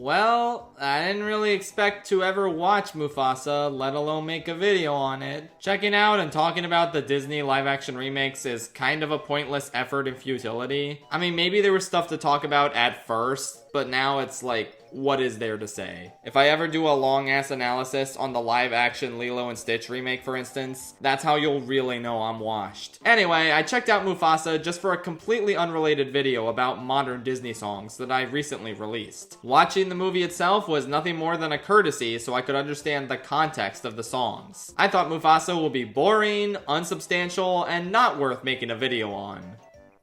Well, I didn't really expect to ever watch Mufasa, let alone make a video on it. Checking out and talking about the Disney live-action remakes is kind of a pointless effort and futility. I mean, maybe there was stuff to talk about at first, but now it's like, what is there to say? If I ever do a long-ass analysis on the live-action Lilo and Stitch remake, for instance, that's how you'll really know I'm washed. Anyway, I checked out Mufasa just for a completely unrelated video about modern Disney songs that I recently released. Watching the movie itself was nothing more than a courtesy so I could understand the context of the songs. I thought Mufasa would be boring, unsubstantial, and not worth making a video on.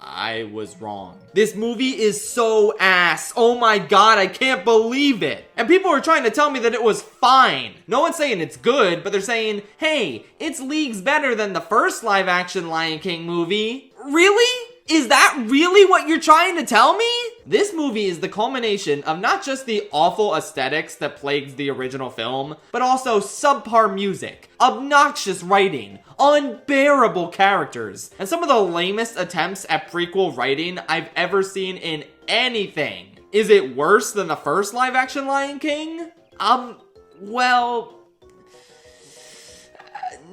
I was wrong. This movie is so ass. Oh my god, I can't believe it. And people are trying to tell me that it was fine. No one's saying it's good, but they're saying, hey, it's leagues better than the first live action Lion King movie. Really? Is that really what you're trying to tell me? This movie is the culmination of not just the awful aesthetics that plagued the original film, but also subpar music, obnoxious writing, unbearable characters, and some of the lamest attempts at prequel writing I've ever seen in anything. Is it worse than the first live-action Lion King? Well...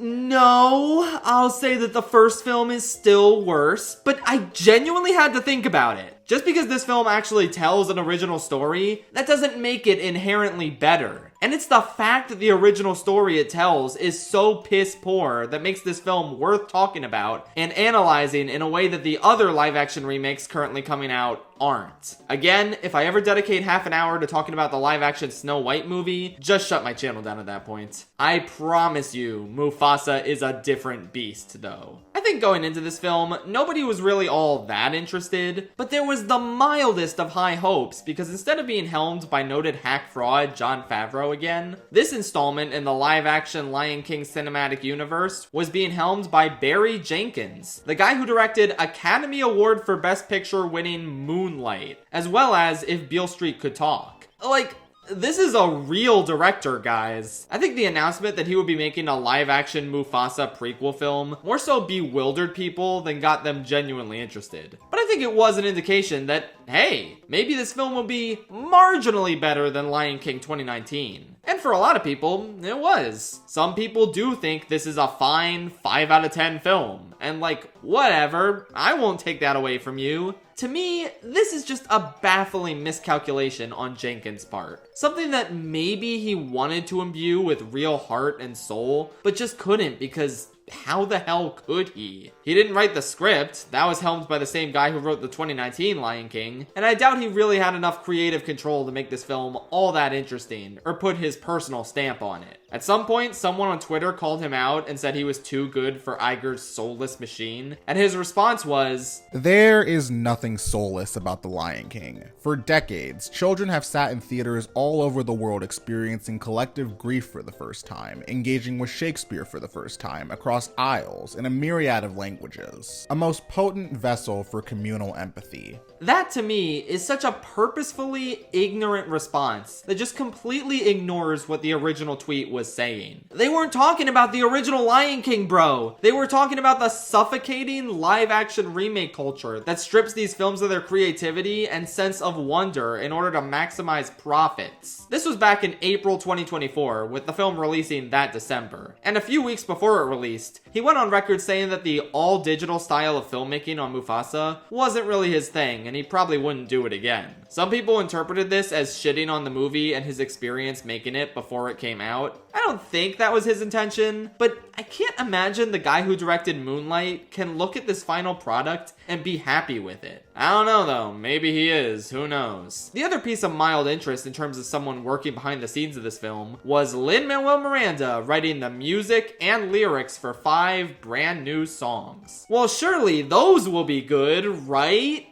No, I'll say that the first film is still worse, but I genuinely had to think about it. Just because this film actually tells an original story, that doesn't make it inherently better. And it's the fact that the original story it tells is so piss poor that makes this film worth talking about and analyzing in a way that the other live action remakes currently coming out aren't. Again, if I ever dedicate half an hour to talking about the live action Snow White movie, just shut my channel down at that point. I promise you, Mufasa is a different beast though. I think going into this film, nobody was really all that interested, but there was the mildest of high hopes because instead of being helmed by noted hack fraud Jon Favreau again, this installment in the live-action Lion King cinematic universe was being helmed by Barry Jenkins, the guy who directed Academy Award for Best Picture winning Moonlight, as well as If Beale Street Could Talk. Like, this is a real director, guys. I think the announcement that he would be making a live-action Mufasa prequel film more so bewildered people than got them genuinely interested. But I think it was an indication that, hey, maybe this film will be marginally better than Lion King 2019. And for a lot of people, it was. Some people do think this is a fine 5 out of 10 film. And like, whatever, I won't take that away from you. To me, this is just a baffling miscalculation on Jenkins' part. Something that maybe he wanted to imbue with real heart and soul, but just couldn't because how the hell could he? He didn't write the script. That was helmed by the same guy who wrote the 2019 Lion King. And I doubt he really had enough creative control to make this film all that interesting or put his personal stamp on it. At some point, someone on Twitter called him out and said he was too good for Iger's soulless machine. And his response was, "There is nothing soulless about The Lion King. For decades, children have sat in theaters all over the world experiencing collective grief for the first time, engaging with Shakespeare for the first time, across aisles, in a myriad of languages. A most potent vessel for communal empathy." That to me is such a purposefully ignorant response that just completely ignores what the original tweet was saying. They weren't talking about the original Lion King, bro. They were talking about the suffocating live action remake culture that strips these films of their creativity and sense of wonder in order to maximize profits. This was back in April 2024, with the film releasing that December. And a few weeks before it released, he went on record saying that the all-digital style of filmmaking on Mufasa wasn't really his thing, and he probably wouldn't do it again. Some people interpreted this as shitting on the movie and his experience making it before it came out. I don't think that was his intention, but I can't imagine the guy who directed Moonlight can look at this final product and be happy with it. I don't know though, maybe he is, who knows. The other piece of mild interest in terms of someone working behind the scenes of this film was Lin-Manuel Miranda writing the music and lyrics for 5 brand new songs. Well, surely those will be good, right?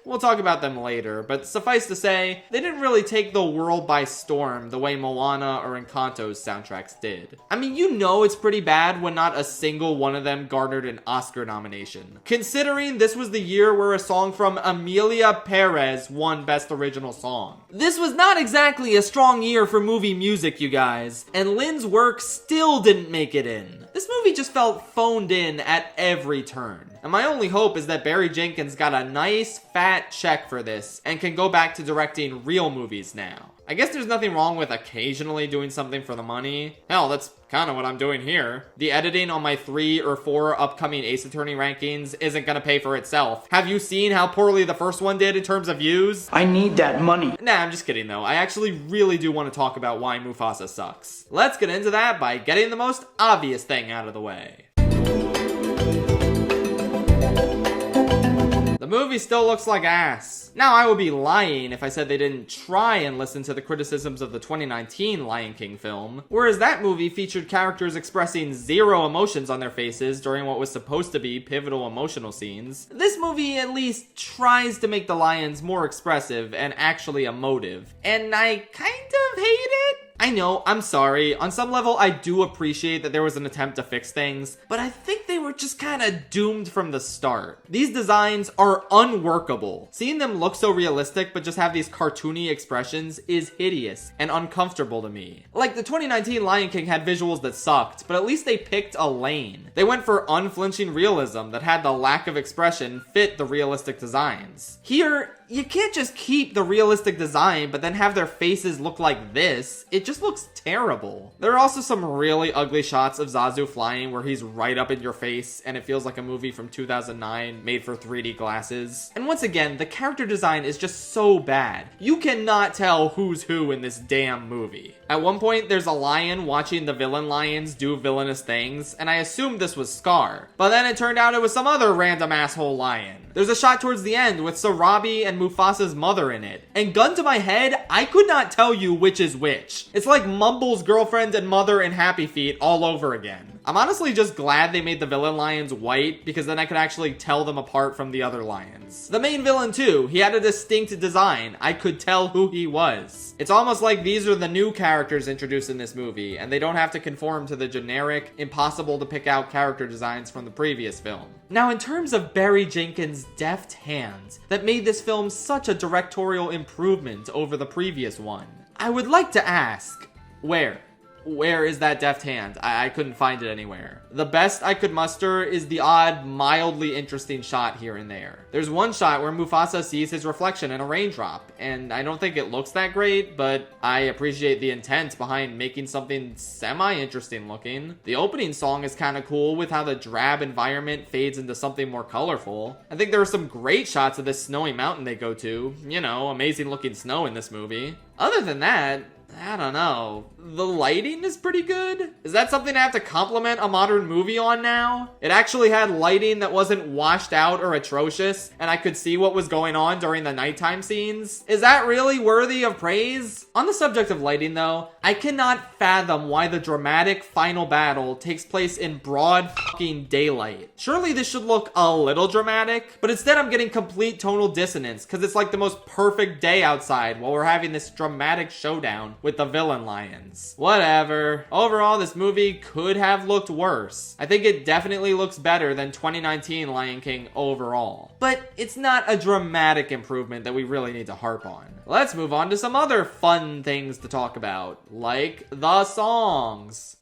We'll talk about them later, but suffice to say, they didn't really take the world by storm the way Moana or Encanto's soundtracks did. I mean, you know it's pretty bad when not a single one of them garnered an Oscar nomination, considering this was the year where a song from Emilia Perez won Best Original Song. This was not exactly a strong year for movie music, you guys, and Lin's work still didn't make it in. This movie just felt phoned in at every turn. And my only hope is that Barry Jenkins got a nice fat check for this and can go back to directing real movies now. I guess there's nothing wrong with occasionally doing something for the money. Hell, that's kind of what I'm doing here. The editing on my 3 or 4 upcoming Ace Attorney rankings isn't gonna pay for itself. Have you seen how poorly the first one did in terms of views? I need that money. Nah, I'm just kidding though. I actually really do want to talk about why Mufasa sucks. Let's get into that by getting the most obvious thing out of the way. The movie still looks like ass. Now, I would be lying if I said they didn't try and listen to the criticisms of the 2019 Lion King film, whereas that movie featured characters expressing zero emotions on their faces during what was supposed to be pivotal emotional scenes. This movie at least tries to make the lions more expressive and actually emotive, and I kind of hate it. I know, I'm sorry. On some level, I do appreciate that there was an attempt to fix things, but I think they were just kind of doomed from the start. These designs are unworkable. Seeing them look so realistic but just have these cartoony expressions is hideous and uncomfortable to me. Like, the 2019 Lion King had visuals that sucked, but at least they picked a lane. They went for unflinching realism that had the lack of expression fit the realistic designs. Here, you can't just keep the realistic design but then have their faces look like this. It just looks terrible. There are also some really ugly shots of Zazu flying where he's right up in your face and it feels like a movie from 2009 made for 3D glasses. And once again, the character design is just so bad. You cannot tell who's who in this damn movie. At one point, there's a lion watching the villain lions do villainous things, and I assumed this was Scar. But then it turned out it was some other random asshole lion. There's a shot towards the end with Sarabi and Mufasa's mother in it. And gun to my head, I could not tell you which is which. It's like Mumble's girlfriend and mother in Happy Feet all over again. I'm honestly just glad they made the villain lions white, because then I could actually tell them apart from the other lions. The main villain too, he had a distinct design. I could tell who he was. It's almost like these are the new characters introduced in this movie, and they don't have to conform to the generic, impossible to pick out character designs from the previous film. Now, in terms of Barry Jenkins' deft hands that made this film such a directorial improvement over the previous one, I would like to ask, where is that deft hand? I couldn't find it anywhere. The best I could muster is the odd, mildly interesting shot here and there. There's one shot where Mufasa sees his reflection in a raindrop, and I don't think it looks that great, but I appreciate the intent behind making something semi-interesting looking. The opening song is kind of cool with how the drab environment fades into something more colorful. I think there are some great shots of this snowy mountain they go to. You know, amazing looking snow in this movie. Other than that, I don't know. The lighting is pretty good. Is that something I have to compliment a modern movie on now? It actually had lighting that wasn't washed out or atrocious, and I could see what was going on during the nighttime scenes. Is that really worthy of praise? On the subject of lighting though, I cannot fathom why the dramatic final battle takes place in broad fucking daylight. Surely this should look a little dramatic, but instead I'm getting complete tonal dissonance because it's like the most perfect day outside while we're having this dramatic showdown with the villain lions. Whatever. Overall, this movie could have looked worse. I think it definitely looks better than 2019 Lion King overall. But it's not a dramatic improvement that we really need to harp on. Let's move on to some other fun things to talk about, like the songs.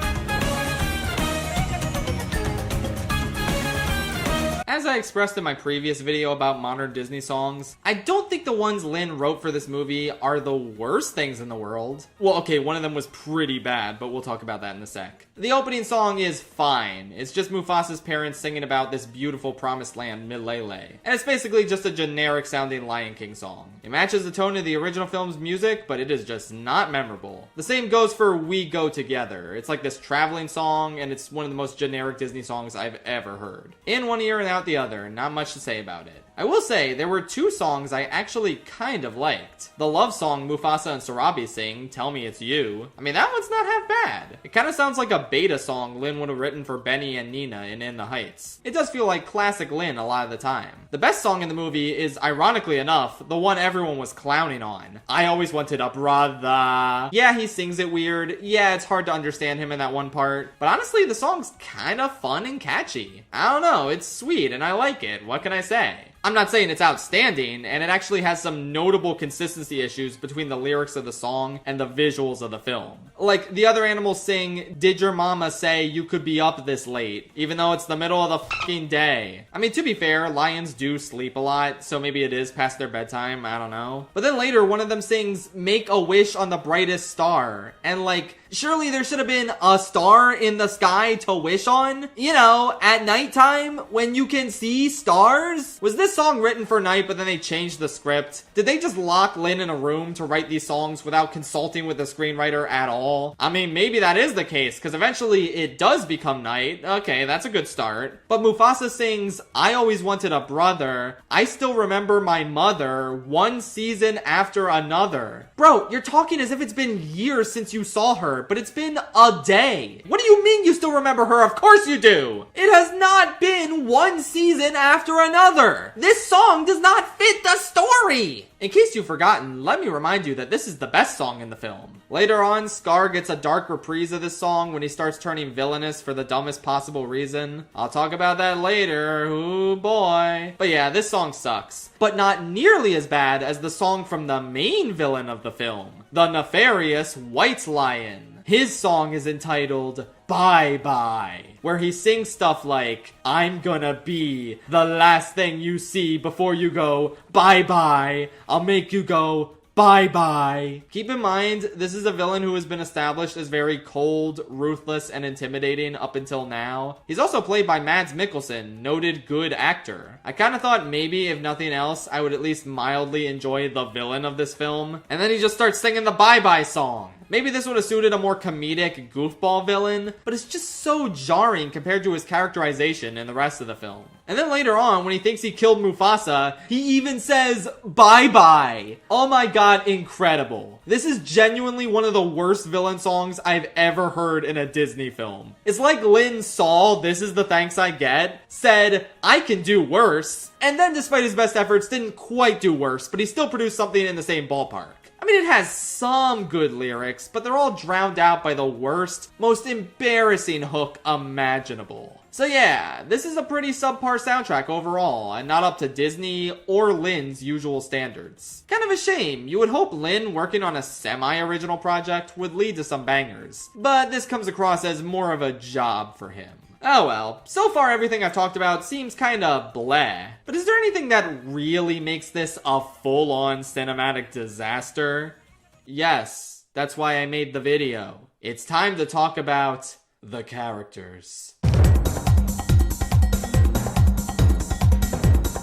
As I expressed in my previous video about modern Disney songs, I don't think the ones Lin wrote for this movie are the worst things in the world. Well, okay, one of them was pretty bad, but we'll talk about that in a sec. The opening song is fine. It's just Mufasa's parents singing about this beautiful promised land, Milele. And it's basically just a generic sounding Lion King song. It matches the tone of the original film's music, but it is just not memorable. The same goes for We Go Together. It's like this traveling song, and it's one of the most generic Disney songs I've ever heard. In one ear and out the other, not much to say about it. I will say, there were two songs I actually kind of liked. The love song Mufasa and Sarabi sing, Tell Me It's You. I mean, that one's not half bad. It kind of sounds like a beta song Lin would have written for Benny and Nina in the Heights. It does feel like classic Lin a lot of the time. The best song in the movie is, ironically enough, the one everyone was clowning on. I Always Wanted a Brother. Yeah, he sings it weird. Yeah, it's hard to understand him in that one part. But honestly, the song's kind of fun and catchy. I don't know, it's sweet and I like it. What can I say? I'm not saying it's outstanding, and it actually has some notable consistency issues between the lyrics of the song and the visuals of the film. Like, the other animals sing, "Did your mama say you could be up this late?" Even though it's the middle of the fucking day. I mean, to be fair, lions do sleep a lot, so maybe it is past their bedtime, I don't know. But then later, one of them sings, "Make a wish on the brightest star." And like, surely there should have been a star in the sky to wish on? You know, at nighttime, when you can see stars? Was this song written for night, but then they changed the script? Did they just lock Lin in a room to write these songs without consulting with the screenwriter at all? I mean, maybe that is the case, because eventually it does become night. Okay, that's a good start. But Mufasa sings, "I always wanted a brother. I still remember my mother, one season after another." Bro, you're talking as if it's been years since you saw her, but it's been a day. What do you mean you still remember her? Of course you do. It has not been one season after another. This song does not fit the story. In case you've forgotten, let me remind you that this is the best song in the film. Later on, Scar gets a dark reprise of this song when he starts turning villainous for the dumbest possible reason. I'll talk about that later, ooh boy. But yeah, this song sucks. But not nearly as bad as the song from the main villain of the film, the nefarious White Lion. His song is entitled Bye Bye, where he sings stuff like, "I'm gonna be the last thing you see before you go bye bye. I'll make you go bye bye." Keep in mind, this is a villain who has been established as very cold, ruthless, and intimidating up until now. He's also played by Mads Mikkelsen, noted good actor. I kind of thought maybe, if nothing else, I would at least mildly enjoy the villain of this film. And then he just starts singing the Bye Bye song. Maybe this would have suited a more comedic goofball villain, but it's just so jarring compared to his characterization in the rest of the film. And then later on, when he thinks he killed Mufasa, he even says, "Bye bye." Oh my god, incredible. This is genuinely one of the worst villain songs I've ever heard in a Disney film. It's like Lin saw "This Is the Thanks I Get," said, "I can do worse," and then despite his best efforts, didn't quite do worse, but he still produced something in the same ballpark. I mean, it has some good lyrics, but they're all drowned out by the worst, most embarrassing hook imaginable. So yeah, this is a pretty subpar soundtrack overall, and not up to Disney or Lin's usual standards. Kind of a shame. You would hope Lin working on a semi-original project would lead to some bangers, but this comes across as more of a job for him. Oh well, so far everything I've talked about seems kinda bleh. But is there anything that really makes this a full-on cinematic disaster? Yes, that's why I made the video. It's time to talk about the characters.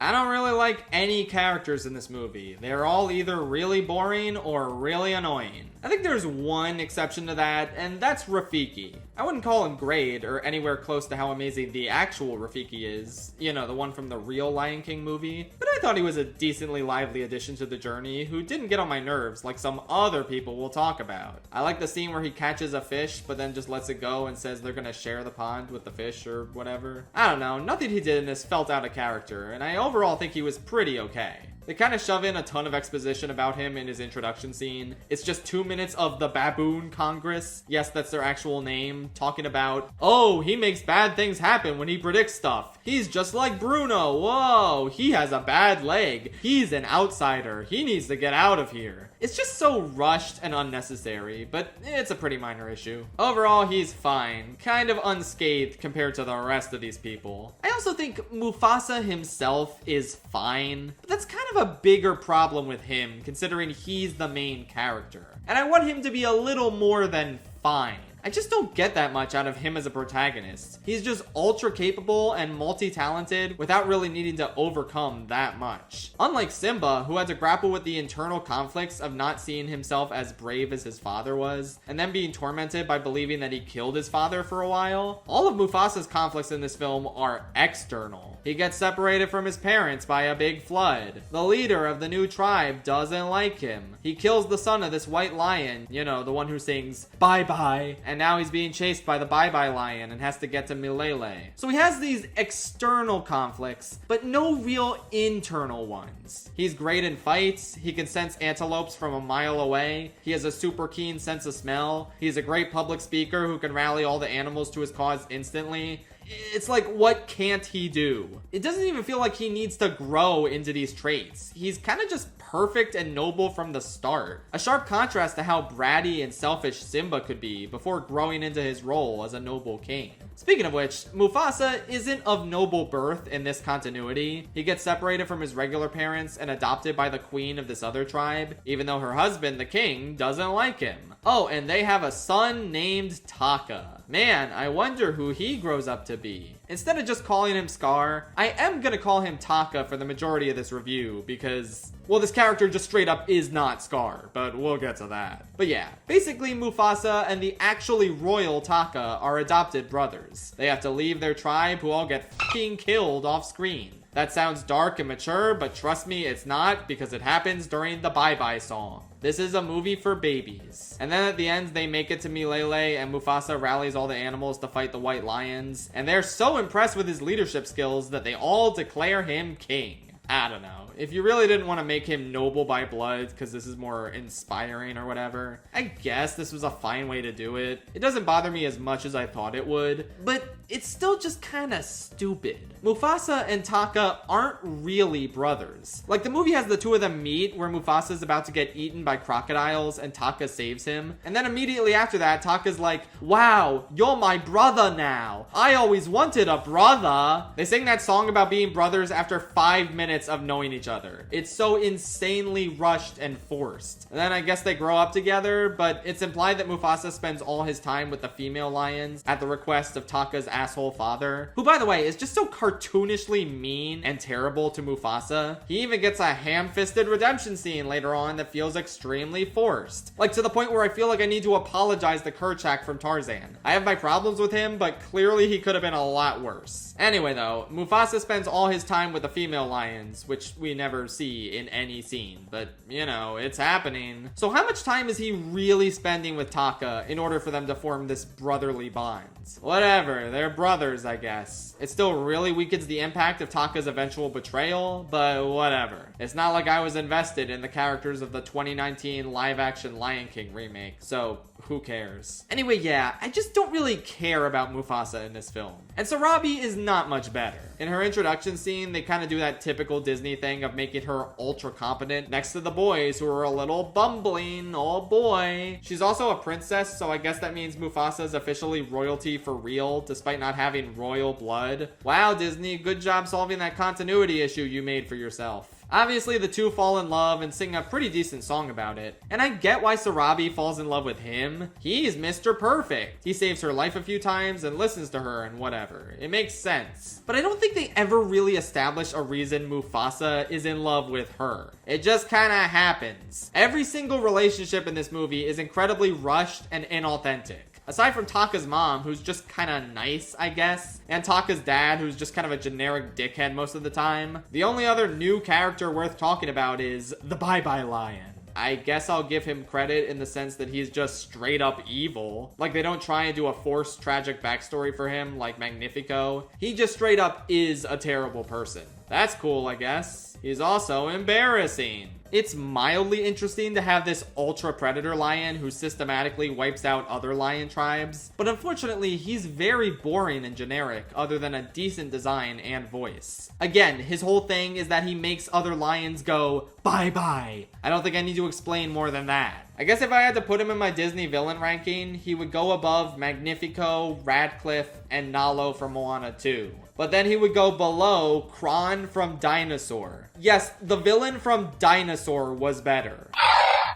I don't really like any characters in this movie. They're all either really boring or really annoying. I think there's one exception to that, and that's Rafiki. I wouldn't call him great or anywhere close to how amazing the actual Rafiki is. You know, the one from the real Lion King movie. But I thought he was a decently lively addition to the journey who didn't get on my nerves like some other people will talk about. I like the scene where he catches a fish but then just lets it go and says they're gonna share the pond with the fish or whatever. I don't know, nothing he did in this felt out of character, and I overall think he was pretty okay. They kind of shove in a ton of exposition about him in his introduction scene. It's just 2 minutes of the Baboon Congress, yes, that's their actual name, talking about, oh, he makes bad things happen when he predicts stuff. He's just like Bruno. Whoa, he has a bad leg. He's an outsider. He needs to get out of here. It's just so rushed and unnecessary, but it's a pretty minor issue. Overall, he's fine. Kind of unscathed compared to the rest of these people. I also think Mufasa himself is fine, but that's kind of a bigger problem with him, considering he's the main character. And I want him to be a little more than fine. I just don't get that much out of him as a protagonist. He's just ultra capable and multi-talented without really needing to overcome that much. Unlike Simba, who had to grapple with the internal conflicts of not seeing himself as brave as his father was, and then being tormented by believing that he killed his father for a while, all of Mufasa's conflicts in this film are external. He gets separated from his parents by a big flood. The leader of the new tribe doesn't like him. He kills the son of this white lion, you know, the one who sings bye bye, and now he's being chased by the bye bye lion and has to get to Milele. So he has these external conflicts, but no real internal ones. He's great in fights. He can sense antelopes from a mile away. He has a super keen sense of smell. He's a great public speaker who can rally all the animals to his cause instantly. It's like, what can't he do? It doesn't even feel like he needs to grow into these traits. He's kind of just perfect and noble from the start. A sharp contrast to how bratty and selfish Simba could be before growing into his role as a noble king. Speaking of which, Mufasa isn't of noble birth in this continuity. He gets separated from his regular parents and adopted by the queen of this other tribe, even though her husband, the king, doesn't like him. Oh, and they have a son named Taka. Man, I wonder who he grows up to be. Instead of just calling him Scar, I am gonna call him Taka for the majority of this review because, well, this character just straight up is not Scar, but we'll get to that. But yeah, basically Mufasa and the actually royal Taka are adopted brothers. They have to leave their tribe who all get fucking killed off screen. That sounds dark and mature, but trust me, it's not, because it happens during the Bye Bye song. This is a movie for babies. And then at the end, they make it to Milele, and Mufasa rallies all the animals to fight the white lions. And they're so impressed with his leadership skills that they all declare him king. I don't know. If you really didn't want to make him noble by blood because this is more inspiring or whatever, I guess this was a fine way to do it. It doesn't bother me as much as I thought it would, but it's still just kind of stupid. Mufasa and Taka aren't really brothers. Like, the movie has the two of them meet where Mufasa's about to get eaten by crocodiles and Taka saves him. And then immediately after that, Taka's like, "Wow, you're my brother now. I always wanted a brother." They sing that song about being brothers after 5 minutes of knowing each other. It's so insanely rushed and forced. And then I guess they grow up together, but it's implied that Mufasa spends all his time with the female lions at the request of Taka's asshole father, who, by the way, is just so cartoonishly mean and terrible to Mufasa. He even gets a ham-fisted redemption scene later on that feels extremely forced. Like, to the point where I feel like I need to apologize to Kerchak from Tarzan. I have my problems with him, but clearly he could have been a lot worse. Anyway though, Mufasa spends all his time with the female lions, which we never see in any scene, but you know, it's happening. So how much time is he really spending with Taka in order for them to form this brotherly bond? Whatever, they're brothers, I guess. It still really weakens the impact of Taka's eventual betrayal, but whatever. It's not like I was invested in the characters of the 2019 live-action Lion King remake, so who cares? Anyway, yeah, I just don't really care about Mufasa in this film. And Sarabi is not much better. In her introduction scene, they kind of do that typical Disney thing of making her ultra competent next to the boys who are a little bumbling. Oh boy. She's also a princess, so I guess that means Mufasa is officially royalty for real, despite not having royal blood. Wow, Disney, good job solving that continuity issue you made for yourself. Obviously, the two fall in love and sing a pretty decent song about it. And I get why Sarabi falls in love with him. He's Mr. Perfect. He saves her life a few times and listens to her and whatever. It makes sense. But I don't think they ever really establish a reason Mufasa is in love with her. It just kinda happens. Every single relationship in this movie is incredibly rushed and inauthentic. Aside from Taka's mom, who's just kind of nice, I guess, and Taka's dad, who's just kind of a generic dickhead most of the time, the only other new character worth talking about is the Bye Bye Lion. I guess I'll give him credit in the sense that he's just straight up evil. Like, they don't try and do a forced tragic backstory for him like Magnifico. He just straight up is a terrible person. That's cool, I guess. He's also embarrassing. It's mildly interesting to have this ultra predator lion who systematically wipes out other lion tribes, but unfortunately he's very boring and generic other than a decent design and voice. Again, his whole thing is that he makes other lions go bye bye. I don't think I need to explain more than that. I guess if I had to put him in my Disney villain ranking, he would go above Magnifico, Radcliffe, and Nalo from Moana 2. But then he would go below Kron from Dinosaur. Yes, the villain from Dinosaur was better.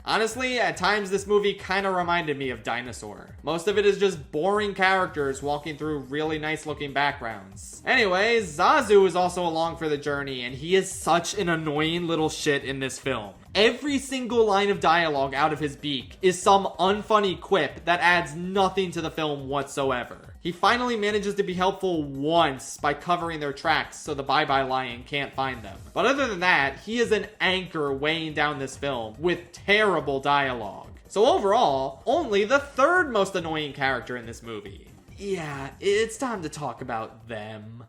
Honestly, at times this movie kind of reminded me of Dinosaur. Most of it is just boring characters walking through really nice looking backgrounds. Anyway, Zazu is also along for the journey, and he is such an annoying little shit in this film. Every single line of dialogue out of his beak is some unfunny quip that adds nothing to the film whatsoever. He finally manages to be helpful once by covering their tracks so the Bye Bye Lion can't find them. But other than that, he is an anchor weighing down this film with terrible dialogue. So overall, only the third most annoying character in this movie. Yeah, it's time to talk about them.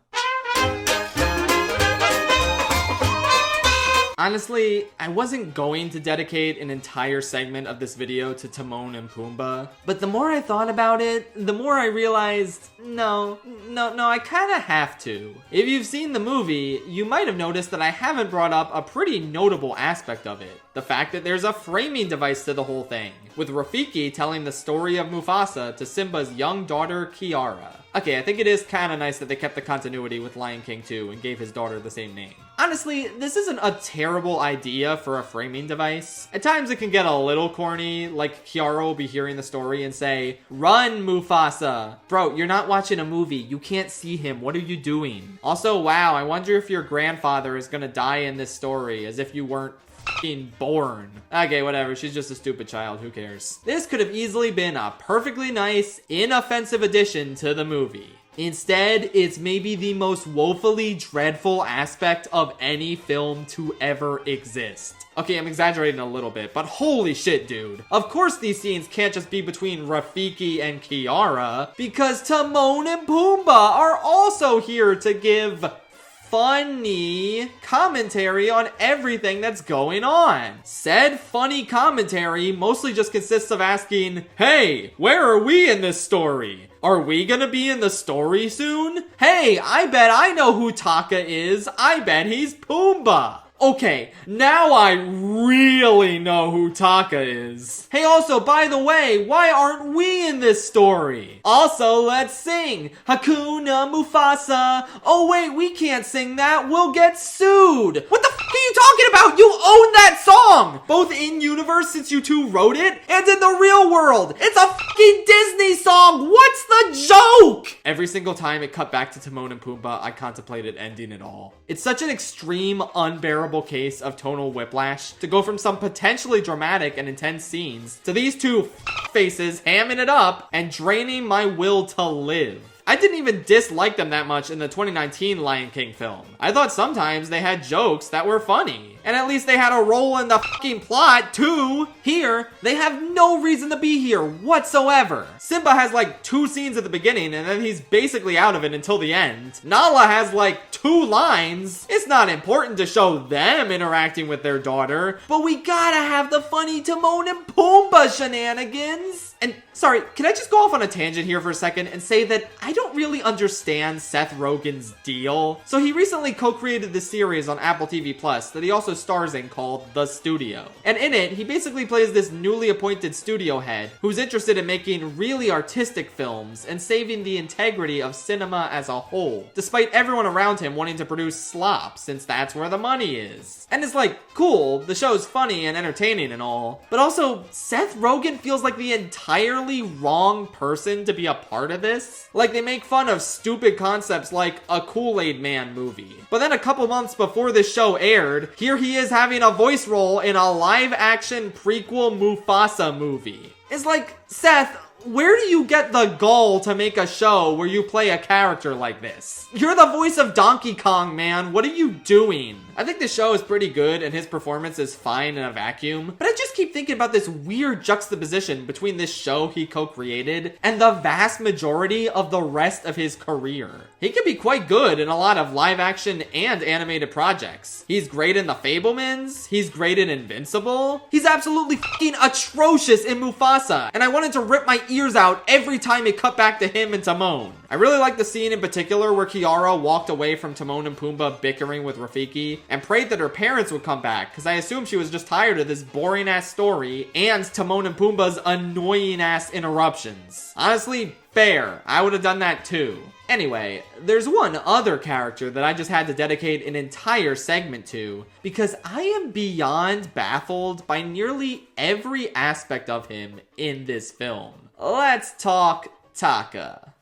Honestly, I wasn't going to dedicate an entire segment of this video to Timon and Pumbaa, but the more I thought about it, the more I realized, no, I kinda have to. If you've seen the movie, you might have noticed that I haven't brought up a pretty notable aspect of it. The fact that there's a framing device to the whole thing, with Rafiki telling the story of Mufasa to Simba's young daughter, Kiara. Okay, I think it is kinda nice that they kept the continuity with Lion King 2 and gave his daughter the same name. Honestly, this isn't a terrible idea for a framing device. At times it can get a little corny, like Kiara will be hearing the story and say, "Run, Mufasa!" Bro, you're not watching a movie. You can't see him. What are you doing? Also, wow, I wonder if your grandfather is gonna die in this story, as if you weren't f***ing born. Okay, whatever, she's just a stupid child, who cares? This could have easily been a perfectly nice, inoffensive addition to the movie. Instead, it's maybe the most woefully dreadful aspect of any film to ever exist. Okay, I'm exaggerating a little bit, but holy shit, dude. Of course these scenes can't just be between Rafiki and Kiara, because Timon and Pumbaa are also here to give funny commentary on everything that's going on. Said funny commentary mostly just consists of asking, hey, where are we in this story? Are we gonna be in the story soon? Hey, I bet I know who Taka is. I bet he's Pumbaa. Okay, now I really know who Taka is. Hey, also, by the way, why aren't we in this story? Also, let's sing. Hakuna Mufasa. Oh wait, we can't sing that. We'll get sued. What the f*** are you talking about? You own that song! Both in universe, since you two wrote it, and in the real world. It's a fucking Disney song. What's the joke? Every single time it cut back to Timon and Pumbaa, I contemplated ending it all. It's such an extreme, unbearable case of tonal whiplash to go from some potentially dramatic and intense scenes to these two faces hamming it up and draining my will to live. I didn't even dislike them that much in the 2019 Lion King film. I thought sometimes they had jokes that were funny. And at least they had a role in the fucking plot, too. Here, they have no reason to be here whatsoever. Simba has like 2 scenes at the beginning and then he's basically out of it until the end. Nala has like 2 lines. It's not important to show them interacting with their daughter, but we gotta have the funny Timon and Pumbaa shenanigans. And sorry, can I just go off on a tangent here for a second and say that I don't really understand Seth Rogen's deal. So he recently co-created this series on Apple TV Plus that he also stars in called The Studio. And in it, he basically plays this newly appointed studio head who's interested in making really artistic films and saving the integrity of cinema as a whole, despite everyone around him wanting to produce slop since that's where the money is. And it's like, cool, the show's funny and entertaining and all, but also Seth Rogen feels like the entirely wrong person to be a part of this. Like, they make fun of stupid concepts like a Kool-Aid Man movie. But then a couple months before this show aired, here he is having a voice role in a live-action prequel Mufasa movie. It's like, Seth, where do you get the gall to make a show where you play a character like this? You're the voice of Donkey Kong, man. What are you doing? I think the show is pretty good and his performance is fine in a vacuum, but I just keep thinking about this weird juxtaposition between this show he co-created and the vast majority of the rest of his career. He can be quite good in a lot of live action and animated projects. He's great in The Fabelmans, he's great in Invincible, he's absolutely fucking atrocious in Mufasa, and I wanted to rip my ears out every time it cut back to him and Timon. I really like the scene in particular where Kiara walked away from Timon and Pumbaa bickering with Rafiki and prayed that her parents would come back, because I assume she was just tired of this boring ass story and Timon and Pumbaa's annoying ass interruptions. Honestly, fair. I would have done that too. Anyway, there's one other character that I just had to dedicate an entire segment to, because I am beyond baffled by nearly every aspect of him in this film. Let's talk Taka.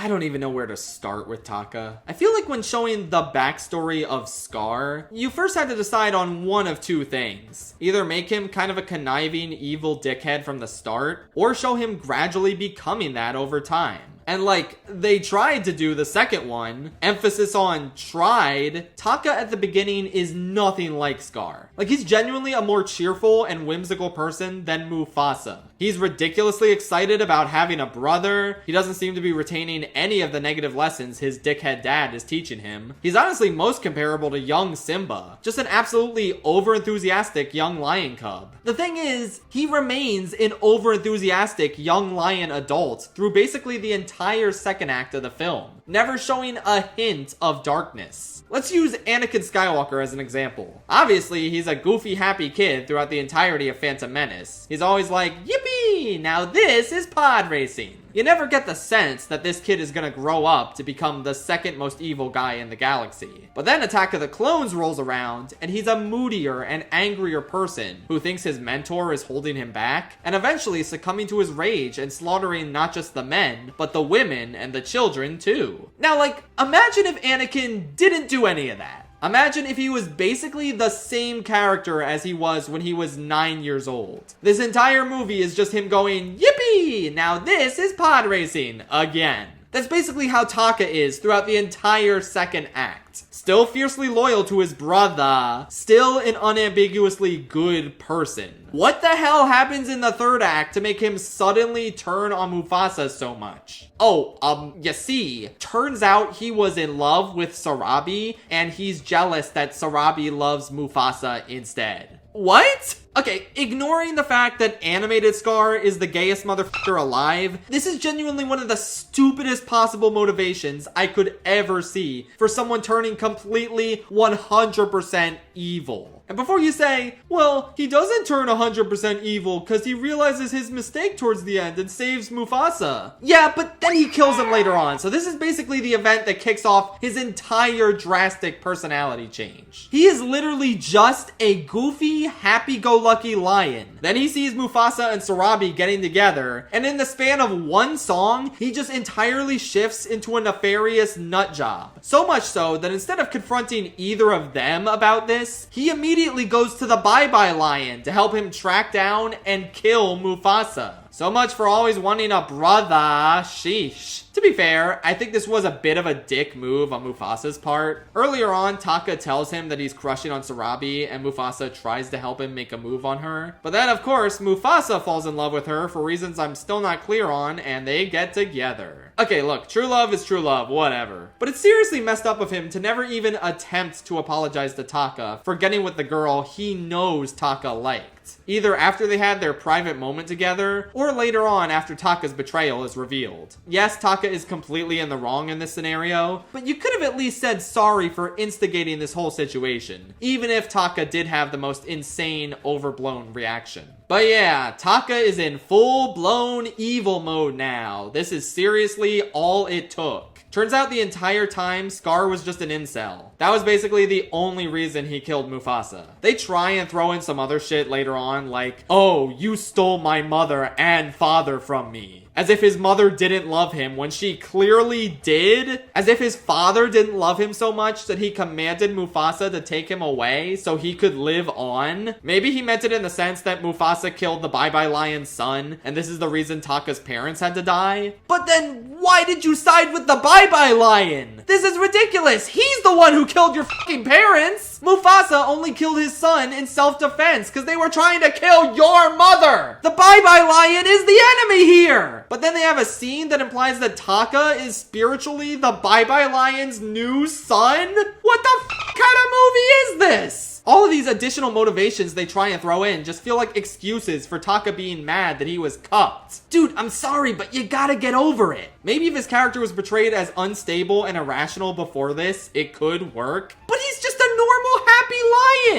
I don't even know where to start with Taka. I feel like when showing the backstory of Scar, you first had to decide on one of 2 things. Either make him kind of a conniving, evil dickhead from the start, or show him gradually becoming that over time. And like, they tried to do the second one, emphasis on tried. Taka at the beginning is nothing like Scar. Like, he's genuinely a more cheerful and whimsical person than Mufasa. He's ridiculously excited about having a brother. He doesn't seem to be retaining any of the negative lessons his dickhead dad is teaching him. He's honestly most comparable to young Simba, just an absolutely overenthusiastic young lion cub. The thing is, he remains an overenthusiastic young lion adult through basically the entire second act of the film, never showing a hint of darkness. Let's use Anakin Skywalker as an example. Obviously, he's a goofy, happy kid throughout the entirety of Phantom Menace. He's always like, yippee, now this is pod racing. You never get the sense that this kid is gonna grow up to become the second most evil guy in the galaxy. But then Attack of the Clones rolls around, and he's a moodier and angrier person who thinks his mentor is holding him back, and eventually succumbing to his rage and slaughtering not just the men, but the women and the children too. Now, like, imagine if Anakin didn't do any of that. Imagine if he was basically the same character as he was when he was 9 years old. This entire movie is just him going, yippee! Now this is pod racing again. That's basically how Taka is throughout the entire second act. Still fiercely loyal to his brother, still an unambiguously good person. What the hell happens in the third act to make him suddenly turn on Mufasa so much? Oh, you see, turns out he was in love with Sarabi, and he's jealous that Sarabi loves Mufasa instead. What? Okay, ignoring the fact that animated Scar is the gayest motherfucker alive, this is genuinely one of the stupidest possible motivations I could ever see for someone turning completely 100% evil. And before you say, well, he doesn't turn 100% evil because he realizes his mistake towards the end and saves Mufasa. Yeah, but then he kills him later on. So this is basically the event that kicks off his entire drastic personality change. He is literally just a goofy, happy-go-lucky lion. Then he sees Mufasa and Sarabi getting together, and in the span of one song, he just entirely shifts into a nefarious nut job. So much so that instead of confronting either of them about this, he immediately goes to the Bye-Bye Lion to help him track down and kill Mufasa. So much for always wanting a brother, sheesh. To be fair, I think this was a bit of a dick move on Mufasa's part. Earlier on, Taka tells him that he's crushing on Sarabi, and Mufasa tries to help him make a move on her. But then, of course, Mufasa falls in love with her for reasons I'm still not clear on, and they get together. Okay, look, true love is true love, whatever. But it's seriously messed up of him to never even attempt to apologize to Taka for getting with the girl he knows Taka liked. Either after they had their private moment together, or later on after Taka's betrayal is revealed. Yes, Taka is completely in the wrong in this scenario, but you could have at least said sorry for instigating this whole situation, even if Taka did have the most insane, overblown reaction. But yeah, Taka is in full-blown evil mode now. This is seriously all it took. Turns out the entire time, Scar was just an incel. That was basically the only reason he killed Mufasa. They try and throw in some other shit later on, like, oh, you stole my mother and father from me. As if his mother didn't love him when she clearly did. As if his father didn't love him so much that he commanded Mufasa to take him away so he could live on. Maybe he meant it in the sense that Mufasa killed the Bye-Bye Lion's son, and this is the reason Taka's parents had to die. But then why did you side with the Bye-Bye Lion? This is ridiculous. He's the one who killed your fucking parents. Mufasa only killed his son in self-defense because they were trying to kill your mother. The Bye-Bye Lion is the enemy here. But then they have a scene that implies that Taka is spiritually the Bye-Bye Lion's new son? What the kind of movie is this? All of these additional motivations they try and throw in just feel like excuses for Taka being mad that he was cucked. Dude, I'm sorry, but you gotta get over it. Maybe if his character was portrayed as unstable and irrational before this, it could work. But he's just a normal, happy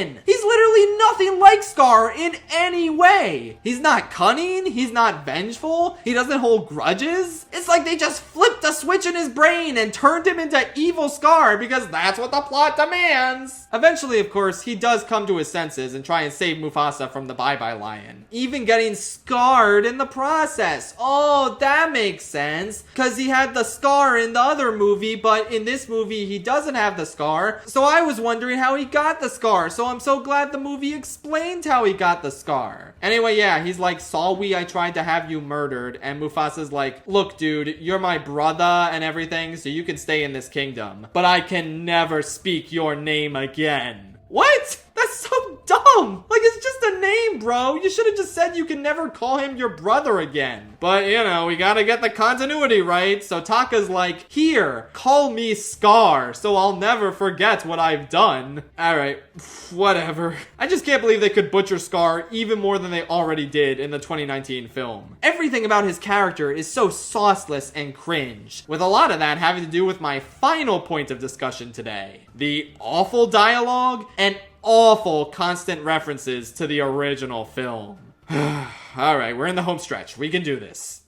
lion. He's literally nothing like Scar in any way. He's not cunning. He's not vengeful. He doesn't hold grudges. It's like they just flipped a switch in his brain and turned him into evil Scar because that's what the plot demands. Eventually, of course, he does come to his senses and try and save Mufasa from the Bye-Bye Lion, even getting scarred in the process. Oh, that makes sense, because he had the scar in the other movie, but in this movie he doesn't have the scar. So I was wondering how he got the scar, so I'm so glad the movie explained how he got the scar. Anyway, yeah, he's like, saw we I tried to have you murdered, and Mufasa's like, look dude, you're my brother and everything, so you can stay in this kingdom, but I can never speak your name again. What? That's so dumb. Like, it's just a name lame, bro. You should have just said you can never call him your brother again. But, you know, we gotta get the continuity right. So Taka's like, here, call me Scar, so I'll never forget what I've done. Alright, whatever. I just can't believe they could butcher Scar even more than they already did in the 2019 film. Everything about his character is so sauceless and cringe, with a lot of that having to do with my final point of discussion today. The awful dialogue and awful constant references to the original film. Alright, we're in the home stretch. We can do this.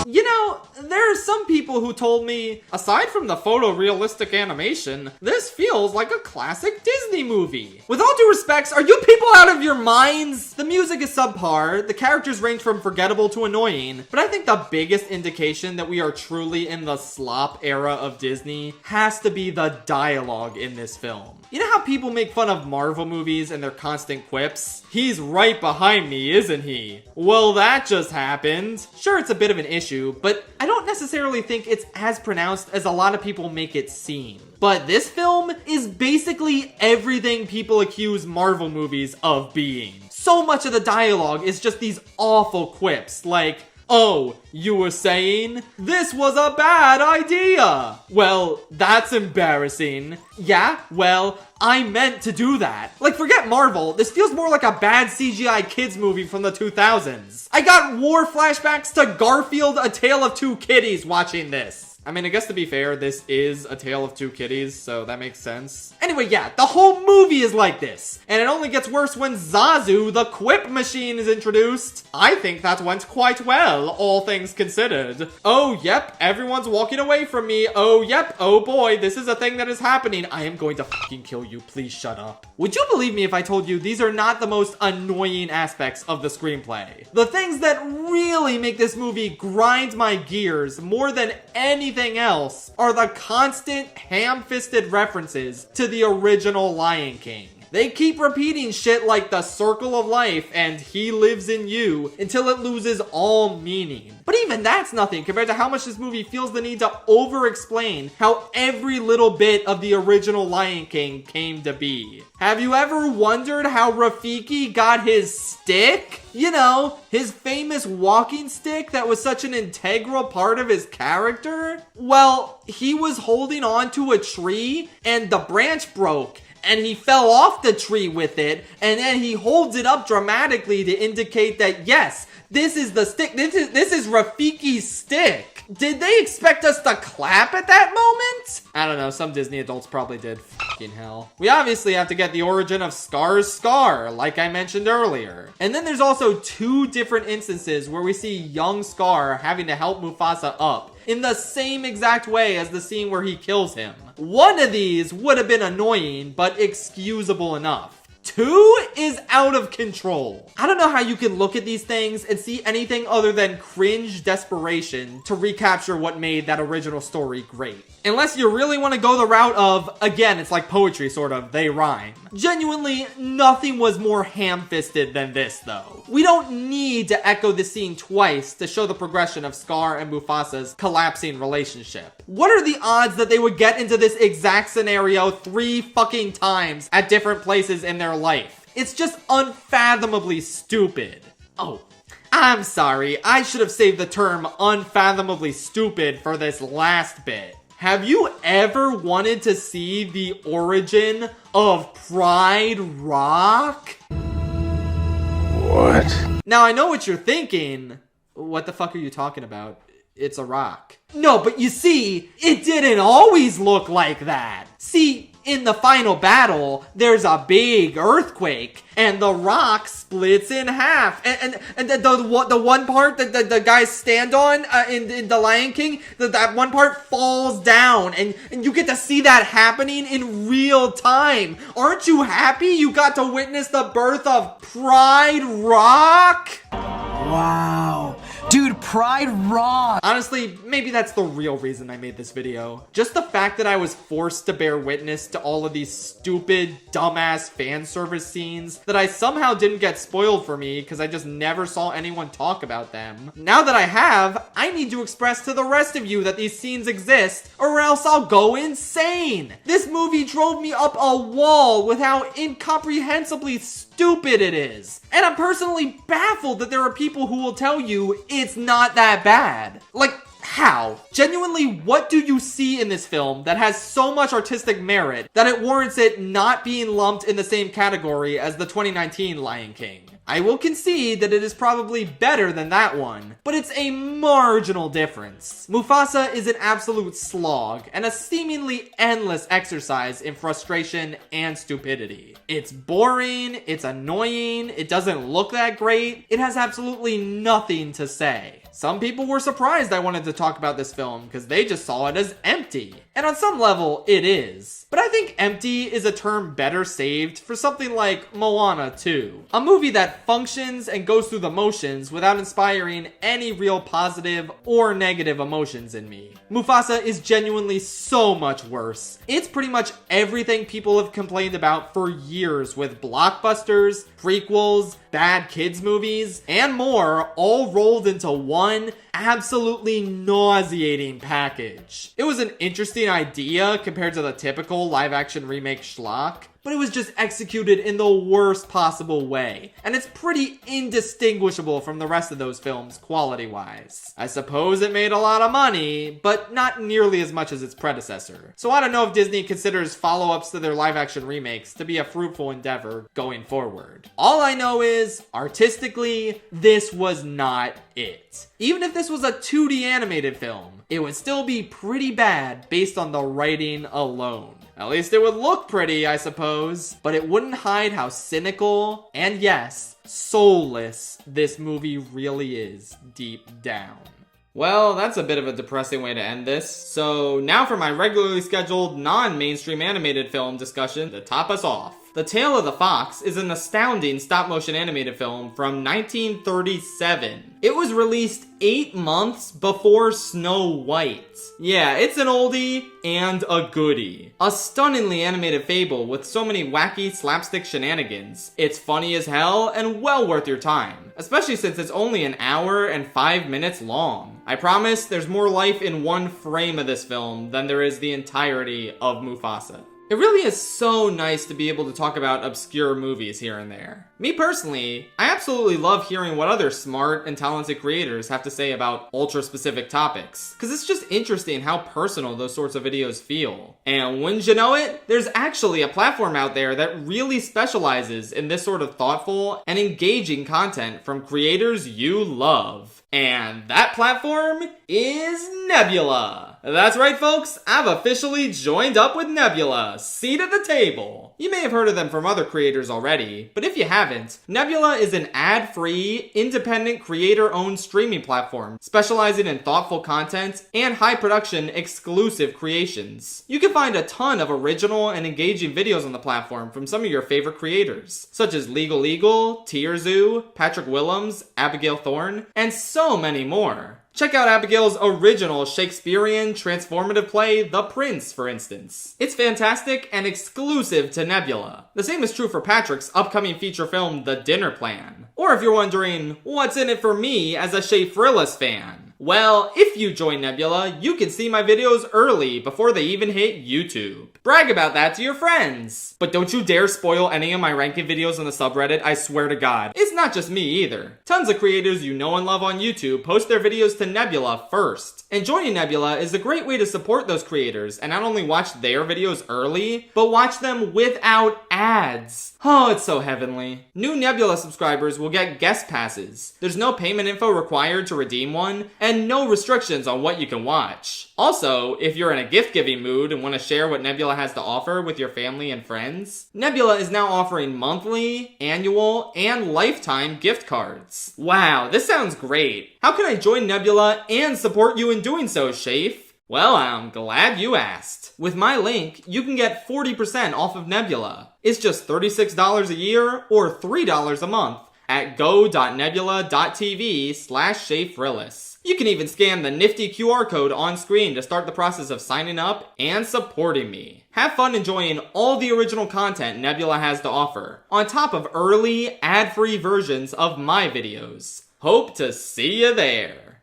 You know, there are some people who told me, aside from the photorealistic animation, this feels like a classic Disney movie. With all due respects, are you people out of your minds? The music is subpar, the characters range from forgettable to annoying, but I think the biggest indication that we are truly in the slop era of Disney has to be the dialogue in this film. You know how people make fun of Marvel movies and their constant quips? He's right behind me, isn't he? Well, that just happened. Sure, it's a bit of an issue, but I don't necessarily think it's as pronounced as a lot of people make it seem. But this film is basically everything people accuse Marvel movies of being. So much of the dialogue is just these awful quips, like, oh, you were saying? This was a bad idea! Well, that's embarrassing. Yeah, well, I meant to do that. Like, forget Marvel, this feels more like a bad CGI kids movie from the 2000s. I got war flashbacks to Garfield, A Tale of Two Kitties watching this. I mean, I guess to be fair, this is A Tale of Two Kitties, so that makes sense. Anyway, yeah, the whole movie is like this. And it only gets worse when Zazu, the quip machine, is introduced. I think that went quite well, all things considered. Oh, yep, everyone's walking away from me. Oh, yep, oh boy, this is a thing that is happening. I am going to fucking kill you. Please shut up. Would you believe me if I told you these are not the most annoying aspects of the screenplay? The things that really make this movie grind my gears more than anything else are the constant ham-fisted references to the original Lion King. They keep repeating shit like the circle of life and he lives in you until it loses all meaning. But even that's nothing compared to how much this movie feels the need to over-explain how every little bit of the original Lion King came to be. Have you ever wondered how Rafiki got his stick? You know, his famous walking stick that was such an integral part of his character? Well, he was holding on to a tree and the branch broke. And he fell off the tree with it, and then he holds it up dramatically to indicate that, yes, this is the stick, this is Rafiki's stick. Did they expect us to clap at that moment? I don't know, some Disney adults probably did. Fucking hell. We obviously have to get the origin of Scar's scar, like I mentioned earlier. And then there's also two different instances where we see young Scar having to help Mufasa up, in the same exact way as the scene where he kills him. One of these would have been annoying, but excusable enough. Two is out of control. I don't know how you can look at these things and see anything other than cringe desperation to recapture what made that original story great. Unless you really want to go the route of, again, it's like poetry sort of, they rhyme. Genuinely, nothing was more ham-fisted than this though. We don't need to echo the scene twice to show the progression of Scar and Mufasa's collapsing relationship. What are the odds that they would get into this exact scenario 3 fucking times at different places in their life? It's just unfathomably stupid. Oh, I'm sorry, I should have saved the term unfathomably stupid for this last bit. Have you ever wanted to see the origin of Pride Rock? What? Now I know what you're thinking. What the fuck are you talking about? It's a rock. No, but you see, it didn't always look like that. See, in the final battle, there's a big earthquake, and the rock splits in half. And the one part that the guys stand on in The Lion King, that one part falls down, and you get to see that happening in real time. Aren't you happy you got to witness the birth of Pride Rock? Wow. Dude, Pride rocks! Honestly, maybe that's the real reason I made this video. Just the fact that I was forced to bear witness to all of these stupid, dumbass fan service scenes that I somehow didn't get spoiled for me because I just never saw anyone talk about them. Now that I have, I need to express to the rest of you that these scenes exist, or else I'll go insane! This movie drove me up a wall with how incomprehensibly stupid it is. And I'm personally baffled that there are people who will tell you it's not that bad. Like, how? Genuinely, what do you see in this film that has so much artistic merit that it warrants it not being lumped in the same category as the 2019 Lion King? I will concede that it is probably better than that one, but it's a marginal difference. Mufasa is an absolute slog and a seemingly endless exercise in frustration and stupidity. It's boring, it's annoying, it doesn't look that great, it has absolutely nothing to say. Some people were surprised I wanted to talk about this film because they just saw it as empty. And on some level, it is. But I think empty is a term better saved for something like Moana 2. A movie that functions and goes through the motions without inspiring any real positive or negative emotions in me. Mufasa is genuinely so much worse. It's pretty much everything people have complained about for years with blockbusters, prequels, bad kids movies, and more all rolled into one absolutely nauseating package. It was an interesting idea compared to the typical live-action remake schlock, but it was just executed in the worst possible way, and it's pretty indistinguishable from the rest of those films quality-wise. I suppose it made a lot of money, but not nearly as much as its predecessor. So I don't know if Disney considers follow-ups to their live-action remakes to be a fruitful endeavor going forward. All I know is, artistically, this was not it. Even if this was a 2D animated film, it would still be pretty bad based on the writing alone. At least it would look pretty, I suppose, but it wouldn't hide how cynical, and yes, soulless this movie really is deep down. Well, that's a bit of a depressing way to end this. So now for my regularly scheduled non-mainstream animated film discussion to top us off. The Tale of the Fox is an astounding stop-motion animated film from 1937. It was released 8 months before Snow White. Yeah, it's an oldie and a goodie. A stunningly animated fable with so many wacky slapstick shenanigans. It's funny as hell and well worth your time, especially since it's only an hour and 5 minutes long. I promise there's more life in one frame of this film than there is the entirety of Mufasa. It really is so nice to be able to talk about obscure movies here and there. Me personally, I absolutely love hearing what other smart and talented creators have to say about ultra-specific topics, because it's just interesting how personal those sorts of videos feel. And wouldn't you know it, there's actually a platform out there that really specializes in this sort of thoughtful and engaging content from creators you love. And that platform is Nebula. That's right, folks, I've officially joined up with Nebula, seat at the table. You may have heard of them from other creators already, but if you haven't, Nebula is an ad-free, independent creator-owned streaming platform specializing in thoughtful content and high-production exclusive creations. You can find a ton of original and engaging videos on the platform from some of your favorite creators, such as Legal Eagle, Tierzoo, Patrick Willems, Abigail Thorne, and so many more. Check out Abigail's original Shakespearean transformative play, The Prince, for instance. It's fantastic and exclusive to Nebula. The same is true for Patrick's upcoming feature film, The Dinner Plan. Or if you're wondering, what's in it for me as a Shea Frillis fan? Well, if you join Nebula, you can see my videos early before they even hit YouTube. Brag about that to your friends. But don't you dare spoil any of my ranking videos on the subreddit, I swear to God. It's not just me either. Tons of creators you know and love on YouTube post their videos to Nebula first. And joining Nebula is a great way to support those creators and not only watch their videos early, but watch them without ads. Oh, it's so heavenly. New Nebula subscribers will get guest passes. There's no payment info required to redeem one, and no restrictions on what you can watch. Also, if you're in a gift-giving mood and want to share what Nebula has to offer with your family and friends, Nebula is now offering monthly, annual, and lifetime gift cards. Wow, this sounds great. How can I join Nebula and support you in doing so, Schaff? Well, I'm glad you asked. With my link, you can get 40% off of Nebula. It's just $36 a year or $3 a month, at go.nebula.tv/Shafrillis. You can even scan the nifty QR code on screen to start the process of signing up and supporting me. Have fun enjoying all the original content Nebula has to offer, on top of early, ad-free versions of my videos. Hope to see you there.